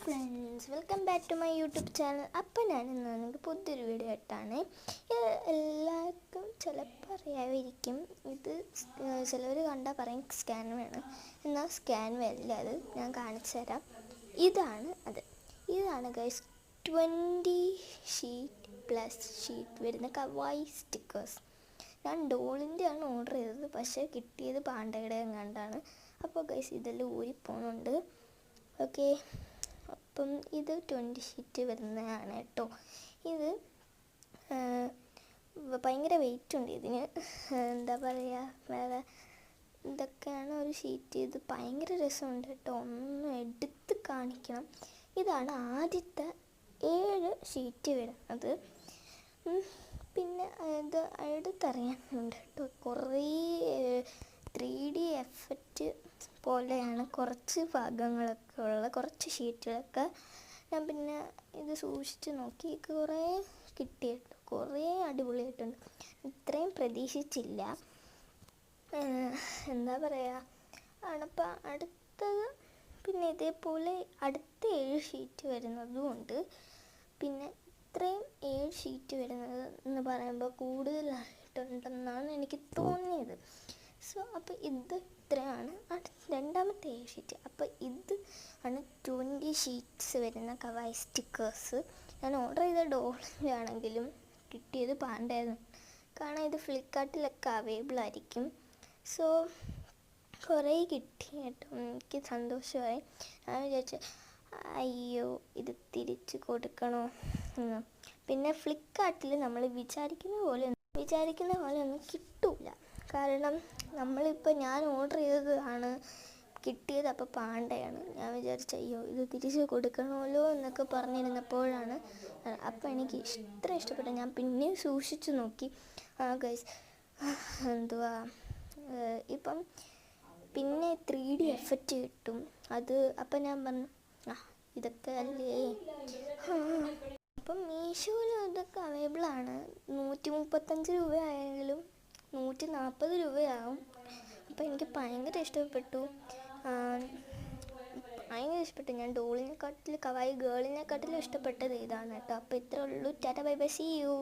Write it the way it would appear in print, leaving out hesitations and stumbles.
Friends, welcome back to my YouTube channel. അപ്പം ഞാനിന്ന് പുതിയൊരു വീഡിയോ ആയിട്ടാണ്. എല്ലാവർക്കും ചിലപ്പോൾ അറിയാമായിരിക്കും, ഇത് ചിലവർ കണ്ടാൽ പറയും സ്കാൻ വേണം. എന്നാൽ സ്കാൻ വരില്ല, അത് ഞാൻ കാണിച്ചു തരാം. ഇതാണ് ഗൈസ് 20 ഷീറ്റ് പ്ലസ് ഷീറ്റ് വരുന്ന കവായി സ്റ്റിക്കേഴ്സ്. ഞാൻ ഡോളിൻ്റെയാണ് ഓർഡർ ചെയ്തത്, പക്ഷേ കിട്ടിയത് പാണ്ടയുടെ എങ്ങാണ്ടാണ്. അപ്പോൾ ഗൈസ് ഇതെല്ലാം ഊരിപ്പോകുന്നുണ്ട്. ഓക്കെ, അപ്പം ഇത് 20 ഷീറ്റ് വരുന്നതാണ് കേട്ടോ. ഇത് ഭയങ്കര വെയിറ്റ് ഉണ്ട് ഇതിന്. എന്താ പറയുക, വേറെ ഇതൊക്കെയാണ് ഒരു ഷീറ്റ്. ഇത് ഭയങ്കര രസമുണ്ട് കേട്ടോ, ഒന്ന് എടുത്ത് കാണിക്കണം. ഇതാണ് ആദ്യത്തെ 7 ഷീറ്റ് വരുന്നത്. പിന്നെ ഇത് എടുത്തറിയാനുണ്ട് കേട്ടോ. കുറേ 3D എഫക്റ്റ് പോലെയാണ് കുറച്ച് ഭാഗങ്ങളൊക്കെ ഉള്ള കുറച്ച് ഷീറ്റുകളൊക്കെ. ഞാൻ പിന്നെ ഇത് സൂക്ഷിച്ച് നോക്കി, കുറേ കിട്ടിയിട്ടുണ്ട്, കുറേ അടിപൊളിയായിട്ടുണ്ട്. ഇത്രയും പ്രതീക്ഷിച്ചില്ല. എന്താ പറയുക ആണപ്പം അടുത്തത് പിന്നെ ഇതേപോലെ അടുത്ത 7 ഷീറ്റ് വരുന്നതും ഉണ്ട്. പിന്നെ ഇത്രയും 7 ഷീറ്റ് വരുന്നത് എന്ന് പറയുമ്പോൾ കൂടുതലായിട്ടുണ്ടെന്നാണ് എനിക്ക് തോന്നിയത്. സോ അപ്പോൾ ഇത് ഇത്രയാണ് രണ്ടാമത്തെ 7 ഷീറ്റ്. അപ്പോൾ ഇത് ആണ് 20 ഷീറ്റ്സ് വരുന്ന കവായി സ്റ്റിക്കേഴ്സ്. ഞാൻ ഓർഡർ ചെയ്ത ഡോളിലാണെങ്കിലും കിട്ടിയത് പാണ്ടായിരുന്നു. കാരണം ഇത് ഫ്ലിപ്കാർട്ടിലൊക്കെ അവൈലബിൾ ആയിരിക്കും. സോ കുറേ കിട്ടി കേട്ടോ, എനിക്ക് സന്തോഷമായി. ഞാൻ വിചാരിച്ചു അയ്യോ ഇത് തിരിച്ച് കൊടുക്കണോ എന്ന്. പിന്നെ ഫ്ലിപ്കാർട്ടിൽ നമ്മൾ വിചാരിക്കുന്ന പോലെ ഒന്നും കിട്ടില്ല. കാരണം നമ്മളിപ്പോൾ ഞാൻ ഓർഡർ ചെയ്തതാണ് കിട്ടിയത്, അപ്പോൾ പാണ്ടയാണ്. ഞാൻ വിചാരിച്ചു അയ്യോ ഇത് തിരിച്ച് കൊടുക്കണമല്ലോ എന്നൊക്കെ പറഞ്ഞിരുന്നപ്പോഴാണ്. അപ്പോൾ എനിക്ക് ഇത്ര ഇഷ്ടപ്പെട്ടു. ഞാൻ പിന്നെയും സൂക്ഷിച്ചു നോക്കി. ഗൈസ് എന്തുവാ ഇപ്പം പിന്നെ 3D എഫക്റ്റ് കിട്ടും അത്. അപ്പം ഞാൻ പറഞ്ഞു ഇതൊക്കെ അല്ലേ. അപ്പം മീഷോയിൽ ഇതൊക്കെ അവൈലബിൾ ആണ്. 135 രൂപയായെങ്കിലും 140 രൂപയാവും. അപ്പോൾ എനിക്ക് ഭയങ്കര ഇഷ്ടപ്പെട്ടു. ഞാൻ ഡോളിനെക്കാട്ടിലും കവായി ഗേളിനെക്കാട്ടിലും ഇഷ്ടപ്പെട്ടത് ഇതാണ് കേട്ടോ. അപ്പോൾ ഇത്രേ ഉള്ളൂ. ടാറ്റ ബൈ ബൈ, സീ യു.